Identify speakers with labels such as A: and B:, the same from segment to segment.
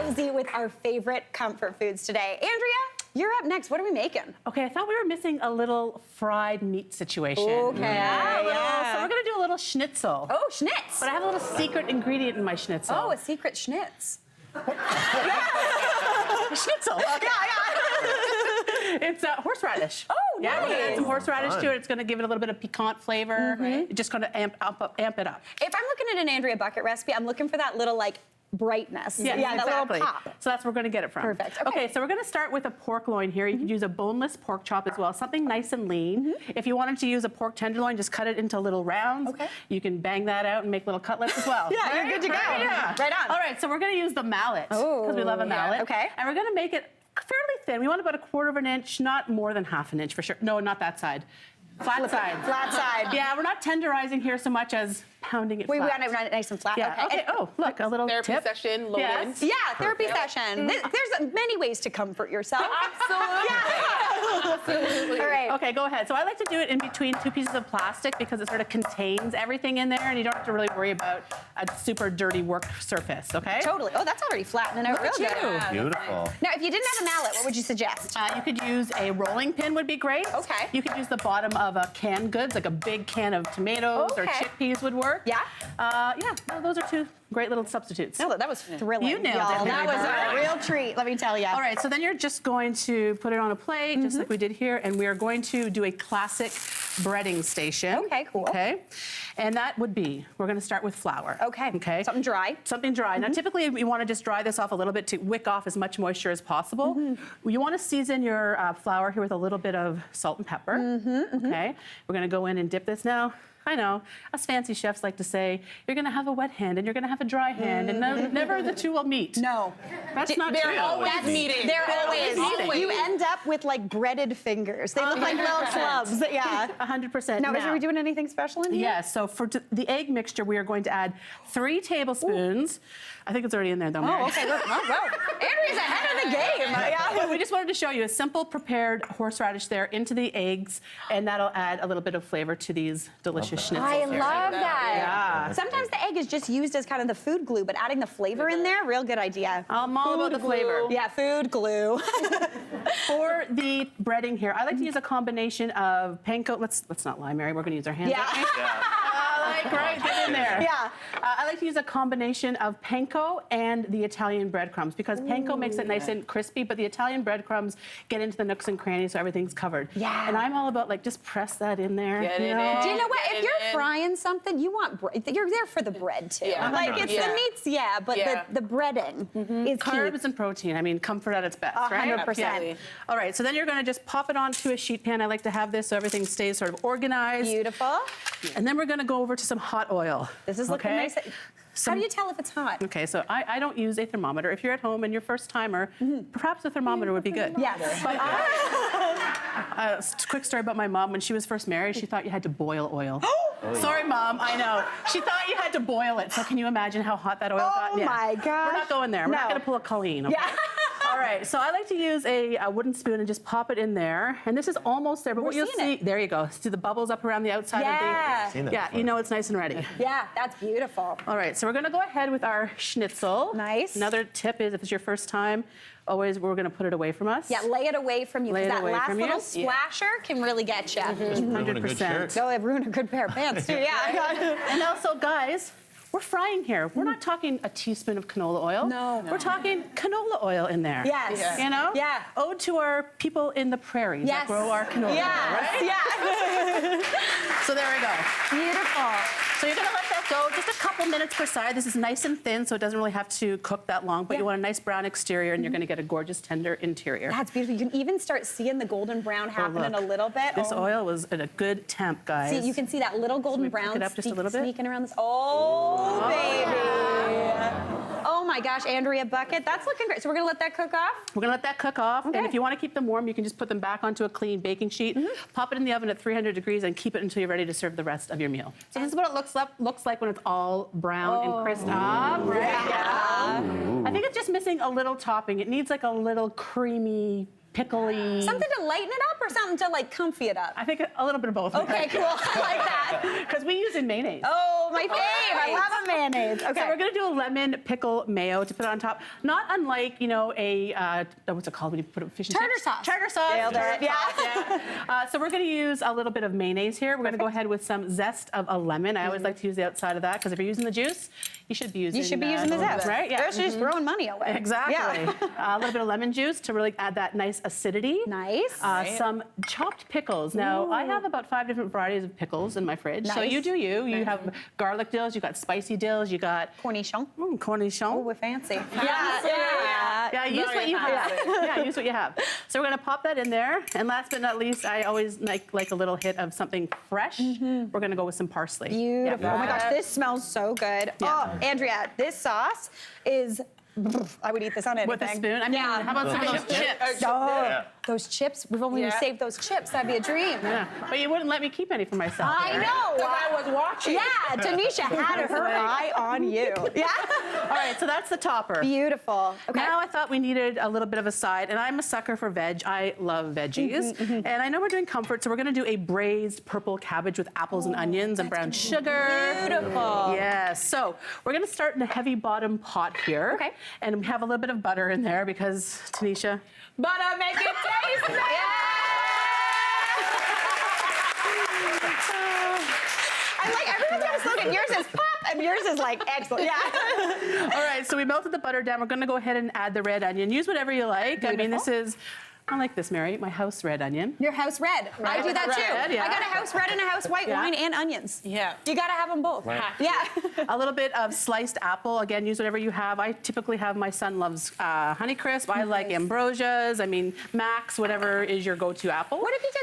A: cozy with our favorite comfort foods today. Andrea, you're up next. What are we making?
B: Okay, I thought we were missing a little fried meat situation.
A: Okay.
B: Yeah, so we're gonna do a little schnitzel.
A: Oh, schnitz.
B: But I have a little secret ingredient in my schnitzel.
A: Oh, a secret schnitz.
B: Schnitzel. Okay. It's horseradish.
A: Oh,
B: Yeah, we're gonna add some
A: nice.
B: horseradish to it. It's gonna give it a little bit of piquant flavor. It's just gonna amp it up.
A: If I'm looking at an Andrea Bucket recipe, I'm looking for that little, like, brightness.
B: Yes,
A: yeah, that
B: exactly.
A: little pop.
B: So that's where we're gonna get it from.
A: Perfect.
B: Okay, so we're gonna start with a pork loin here. You could use a boneless pork chop as well, something nice and lean. If you wanted to use a pork tenderloin, just cut it into little rounds.
A: Okay.
B: You can bang that out and make little cutlets as well.
A: Yeah, you're good to go.
B: Right? Yeah.
A: Right on.
B: All right, so we're gonna use the mallet because we love a mallet.
A: Okay.
B: And we're gonna make it fairly thin. We want about 1/4 inch, not more than 1/2 inch for sure. No, not that side. Flat side.
A: Flat side.
B: Yeah, we're not tenderizing here so much as pounding it
A: We
B: flat.
A: want it nice and flat.
B: Yeah, okay. Oh, look, a little
C: Therapy
B: tip.
C: session, loaded.
B: Yes.
A: Yeah, therapy session. There's many ways to comfort yourself.
C: Absolutely.
A: All right.
B: Okay, go ahead. So I like to do it in between 2 pieces of plastic because it sort of contains everything in there and you don't have to really worry about a super dirty work surface, okay?
A: Totally. Oh, that's already flattening out real
B: at you.
A: good.
D: Beautiful.
A: Now, if you didn't have a mallet, what would you suggest?
B: You could use a rolling pin would be great.
A: Okay.
B: You could use the bottom of a canned goods, like a big can of tomatoes or
A: Okay.
B: chickpeas would work.
A: Yeah?
B: No, those are 2 great little substitutes.
A: No, that was thrilling.
B: You nailed
A: y'all.
B: it,
A: That was
B: Berg.
A: a real treat, let me tell you.
B: All right, so then you're just going to put it on a plate, just like we did here, and we are going to do a classic breading station.
A: Okay, cool.
B: Okay, and that would be, we're gonna start with flour.
A: Okay.
B: Okay.
A: Something dry.
B: Something dry. Now, typically, we wanna just dry this off a little bit to wick off as much moisture as possible. You wanna season your flour here with a little bit of salt and pepper. Okay, we're gonna go in and dip this now. I know, us fancy chefs like to say, you're gonna have a wet hand and you're gonna have a dry hand, and never the two will meet.
A: No.
B: That's not
C: They're
B: true.
C: always meeting.
A: They're always.
B: meeting.
A: You end up with like breaded fingers. They look like little clubs. Yeah.
B: 100%.
A: Now, are we doing anything special in here?
B: Yes, so for the egg mixture, we are going to add 3 tablespoons. I think it's already in there, though, Mary.
A: Oh, okay. Well, Andrea's ahead of the game. Yeah.
B: We just wanted to show you a simple prepared horseradish there into the eggs, and that'll add a little bit of flavor to these delicious schnitzels.
A: I
B: here.
A: love that.
B: Yeah.
A: Sometimes the egg is just used as kind of the food glue, but adding the flavor in there, real good idea.
B: I'm all about the flavor.
A: Yeah, food glue.
B: For the breading here, I like to use a combination of panko. Let's not lie, Mary. We're going to use our hands.
A: Yeah.
B: aren't we? Right, get in there.
A: Yeah.
B: I like to use a combination of panko and the Italian breadcrumbs because panko makes it nice and crispy, but the Italian breadcrumbs get into the nooks and crannies so everything's covered.
A: Yeah.
B: And I'm all about like just press that in there.
C: Get it
B: you know?
C: in.
A: Do you know what?
C: Get
A: If
C: it
A: you're
C: in.
A: frying something, you want bread. You're there for the bread too.
C: Yeah.
A: Like it's the meats, yeah, but
C: Yeah.
A: the breading is
B: Carbs
A: key.
B: and protein. I mean, comfort at its best, right?
A: 100%.
C: Absolutely.
B: All right, so then you're going to just pop it onto a sheet pan. I like to have this so everything stays sort of organized.
A: Beautiful.
B: And then we're going to go over to some hot oil.
A: This is looking nice. How
B: Some-
A: do you tell if it's hot?
B: Okay, so I don't use a thermometer. If you're at home and you're first timer, perhaps a thermometer would be good.
A: Yes.
B: But quick story about my mom. When she was first married, she thought you had to boil oil. Sorry, Mom, I know. She thought you had to boil it. So can you imagine how hot that oil got?
A: Oh my gosh.
B: We're not going there. We're not
A: No.
B: going to pull a Colleen. Okay?
A: Yeah.
B: All right, so I like to use a wooden spoon and just pop it in there. And this is almost there, but
A: We're
B: what you'll
A: seeing
B: see, there you go. See the bubbles up around the outside
A: Yeah.
B: of
D: Seen
B: the...
D: that
B: Yeah,
D: before.
B: you know it's nice and ready.
A: Yeah, that's beautiful.
B: All right, so we're gonna go ahead with our schnitzel.
A: Nice.
B: Another tip is if it's your first time, always we're gonna put it away from us.
A: Yeah, lay it away from you
B: Lay
A: because
B: it
A: that
B: away
A: last
B: from you.
A: little splasher can really get you.
D: Ruin a good
B: 100%.
D: shirt.
A: Oh, it ruined a good pair of pants too. Yeah.
B: And also, guys, we're frying here. We're not talking a teaspoon of canola oil.
A: No.
B: We're talking canola oil in there.
A: Yes.
C: Yeah.
B: You know?
A: Yeah.
B: Ode to our people in the prairies
A: Yes.
B: that grow our canola oil, right?
A: Yes. Yeah.
B: So there we go.
A: Beautiful.
B: So you're gonna let that go just a couple minutes per side. This is nice and thin, so it doesn't really have to cook that long, but you want a nice brown exterior and you're gonna get a gorgeous tender interior.
A: That's beautiful. You can even start seeing the golden brown happening
B: look.
A: a little bit.
B: This oil was at a good temp, guys.
A: See, you can see that little golden
B: we pick
A: brown
B: it up just a little bit?
A: sneaking around this. Oh, baby. Oh my gosh, Andrea Bucket, that's looking great. So we're gonna let that cook off?
B: We're gonna let that cook off,
A: Okay.
B: and if you wanna keep them warm, you can just put them back onto a clean baking sheet, pop it in the oven at 300 degrees, and keep it until you're ready to serve the rest of your meal. So this is what it looks like when it's all brown and crisp up, right? Yeah. I think it's just missing a little topping. It needs like a little creamy pickly.
A: Something to lighten it up or something to like comfy it up?
B: I think a little bit of both.
A: Okay, cool. I like that.
B: Because we use in mayonnaise.
A: Oh, my fave. I love a mayonnaise. Okay.
B: So we're gonna do a lemon pickle mayo to put on top. Not unlike, you know, a what's it called when you put fish and
A: Tartar
B: chips?
A: sauce.
B: Tartar sauce.
A: Nailed it.
B: Tartar
A: Yeah.
B: sauce, yeah. So we're gonna use a little bit of mayonnaise here. We're gonna go ahead with some zest of a lemon. I always like to use the outside of that because if you're using the juice, you should be using.
A: You should be using the zest,
B: right? Yeah.
A: They're just throwing money away.
B: Exactly.
A: Yeah.
B: A little bit of lemon juice to really add that nice acidity.
A: Nice.
B: Some chopped pickles. Now, I have about 5 different varieties of pickles in my fridge. So
A: Nice.
B: you do you. You have garlic dills, you got spicy dills, you got
A: Cornichon.
B: cornichon.
A: Oh, we're fancy.
B: Yeah, use what you have. Yeah, use what you have. So we're gonna pop that in there. And last but not least, I always like a little hit of something fresh. We're gonna go with some parsley.
A: Beautiful.
B: Yeah.
A: Oh my gosh, this smells so good.
B: Yeah.
A: Oh, Andrea, this sauce is. I would eat this on anything.
B: With a spoon. I mean,
A: Yeah.
B: how about some of those chips?
A: Oh, those chips. We've only saved those chips. That'd be a dream.
B: Yeah. But you wouldn't let me keep any for myself.
A: I
B: right?
A: know.
C: I was watching.
A: Yeah, Tanisha had her eye on you. Yeah.
B: All right, so that's the topper.
A: Beautiful. Okay.
B: Now I thought we needed a little bit of a side, and I'm a sucker for veg. I love veggies. And I know we're doing comfort, so we're gonna do a braised purple cabbage with apples and onions and brown sugar.
A: Beautiful.
B: Yes, so we're gonna start in a heavy bottom pot here.
A: Okay.
B: And we have a little bit of butter in there because, Tanisha,
C: Butter make it taste.
A: I like everyone's got a slogan. Yours is pop and yours is like excellent. Yeah.
B: all right, so we melted the butter down. We're gonna go ahead and add the red onion. Use whatever you like. I mean, this is, I like this, Mary, my house red onion.
A: Your house red. I do that
B: red,
A: too.
B: yeah.
A: I got a house red and a house white
B: Yeah.
A: wine and onions.
C: Yeah.
A: You gotta have them both.
C: Right.
A: Yeah.
B: A little bit of sliced apple. Again, use whatever you have. I typically have, my son loves Honeycrisp. I like Ambrosias. I mean, Max, whatever is your go-to apple.
A: What if you did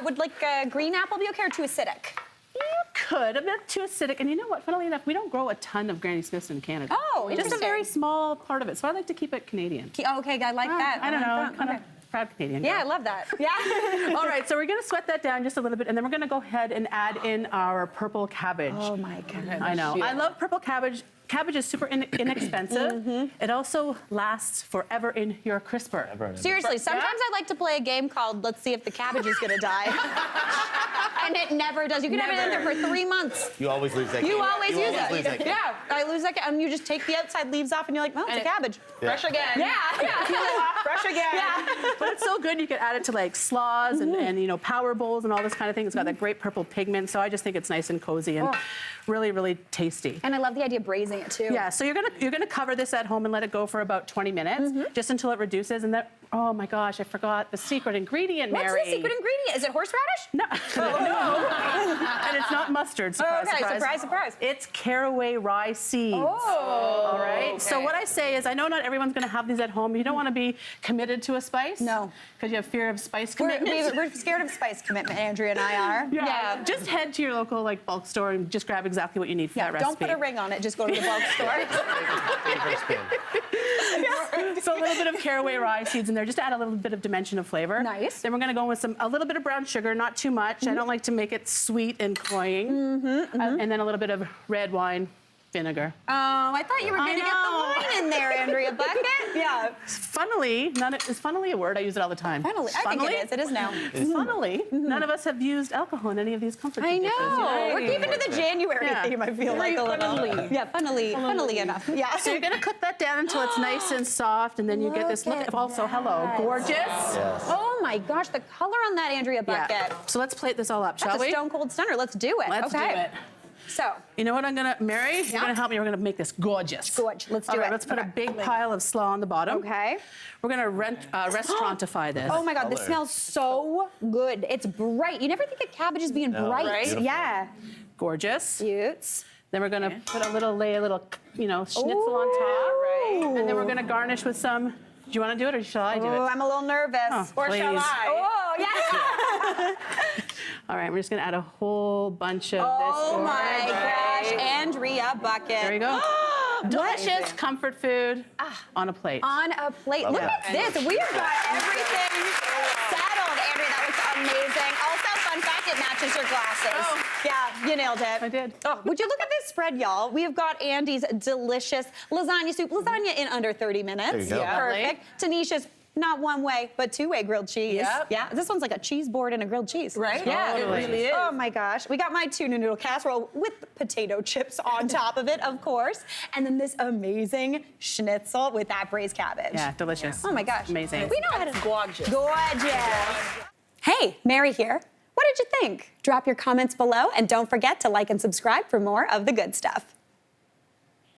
A: would green apple be okay or too acidic?
B: You could, a bit too acidic. And you know what, funnily enough, we don't grow a ton of Granny Smiths in Canada.
A: Oh,
B: Just a
A: interesting.
B: very small part of it. So I like to keep it Canadian.
A: Okay, I like that.
B: I don't know,
A: like that.
B: kind
A: Okay.
B: of proud Canadian.
A: Yeah, I
B: girl.
A: love that. Yeah.
B: All right, so we're gonna sweat that down just a little bit, and then we're gonna go ahead and add in our purple cabbage.
A: Oh my goodness.
B: I know. I love purple cabbage. Cabbage is super inexpensive. It also lasts forever in your crisper.
A: Seriously, sometimes I like to play a game called Let's See If the Cabbage is Gonna Die. And it never does. You can have it in there for 3 months.
D: You always lose that.
A: You
D: game.
A: always use
D: lose
A: it.
D: that game.
A: Yeah, I lose that. And you just take the outside leaves off and you're like, oh, it's a cabbage.
C: Fresh again.
A: Yeah, yeah.
C: Fresh again.
A: Yeah.
B: But it's so good. You can add it to like slaws and you know, power bowls and all this kind of thing. It's got that great purple pigment. So I just think it's nice and cozy and really, really tasty.
A: And I love the idea of braising it too.
B: Yeah, so you're gonna cover this at home and let it go for about 20 minutes, just until it reduces. And that, oh my gosh, I forgot the secret ingredient, Mary.
A: What's the secret ingredient? Is it horseradish?
B: No, no, and it's not mustard. Surprise,
A: Okay,
B: surprise.
A: surprise, surprise.
B: It's caraway rye seeds.
A: Oh.
B: All right. So what I say is, I know not everyone's going to have these at home. You don't want to be committed to a spice.
A: No.
B: Because you have fear of spice
A: We're
B: commitment.
A: scared of spice commitment, Andrea and I are.
B: Yeah. Just head to your local like bulk store and just grab exactly what you need for that recipe.
A: Don't put a ring on it. Just go to the bulk store.
D: Favorite spin.
B: So a little bit of caraway rye seeds in there, just to add a little bit of dimension of flavor.
A: Nice.
B: Then we're going to go with a little bit of brown sugar, not too much. I don't like to make it sweet and cloying. And then a little bit of red wine vinegar.
A: Oh, I thought you were going to get the wine in there, Andrea Bucket. Yeah.
B: Funnily, is funnily a word? I use it all the time.
A: Funnily. I think it is. It is now.
B: Funnily, none of us have used alcohol in any of these comfort
A: I
B: dishes.
A: know. We're keeping to the January
B: Yeah.
A: theme, I feel like a little.
B: Funnily.
A: Yeah, funnily enough. Yeah.
B: So you're gonna cook that down until it's nice and soft, and then you get this
A: Look
B: look.
A: at
B: Also, hello,
A: that.
B: gorgeous.
D: Yes.
A: Oh my gosh, the color on that Andrea Bucket.
B: Yeah. So let's plate this all up, shall
A: That's a
B: we?
A: stone cold stunner. Let's do it.
B: Let's
A: okay.
B: do it.
A: So,
B: You know what I'm gonna, Mary? You're gonna help me. We're gonna make this gorgeous.
A: Gorge. Let's do
B: All right,
A: it.
B: let's put a
A: Okay.
B: big pile of slaw on the bottom.
A: okay.
B: We're gonna restaurantify this.
A: Oh my God, this
D: Color.
A: smells so good. It's bright. You never think of cabbage as being
D: No,
A: bright.
D: right? Beautiful.
A: Yeah.
B: Gorgeous.
A: Cute.
B: Then we're gonna lay a little, schnitzel on top.
A: Right.
B: And then we're gonna garnish with some. Do you want to do it or shall I do
A: Oh,
B: it?
A: I'm a little nervous.
B: Oh,
A: Or shall
B: please.
A: I? Oh, yeah.
B: All right, we're just gonna add a whole bunch of
A: Oh
B: this.
A: my gosh, Andrea Bucket.
B: There you go. Delicious
A: Amazing.
B: comfort food on a plate.
A: On a plate. Look
D: that.
A: at this. We've got everything settled. Andrea, that was amazing. Also, fun fact, it matches your glasses.
B: Oh.
A: Yeah, you nailed it.
B: I did.
A: Oh, would you look at this spread, y'all? We've got Andy's delicious lasagna soup. Lasagna in under 30 minutes.
D: There you go. Yeah.
A: Perfect. Tanisha's not one way, but two-way grilled cheese.
C: Yep.
A: Yeah, this one's like a cheese board and a grilled cheese.
C: Right?
B: Yeah,
C: it
B: totally.
C: really is.
A: Oh my gosh. We got my tuna noodle casserole with potato chips on top of it, of course. And then this amazing schnitzel with that braised cabbage.
B: Yeah, delicious.
A: Oh my gosh.
B: Amazing.
A: We know how to.
C: Gorgeous.
A: Gorgeous. Hey, Mary here. What did you think? Drop your comments below and don't forget to like and subscribe for more of the good stuff.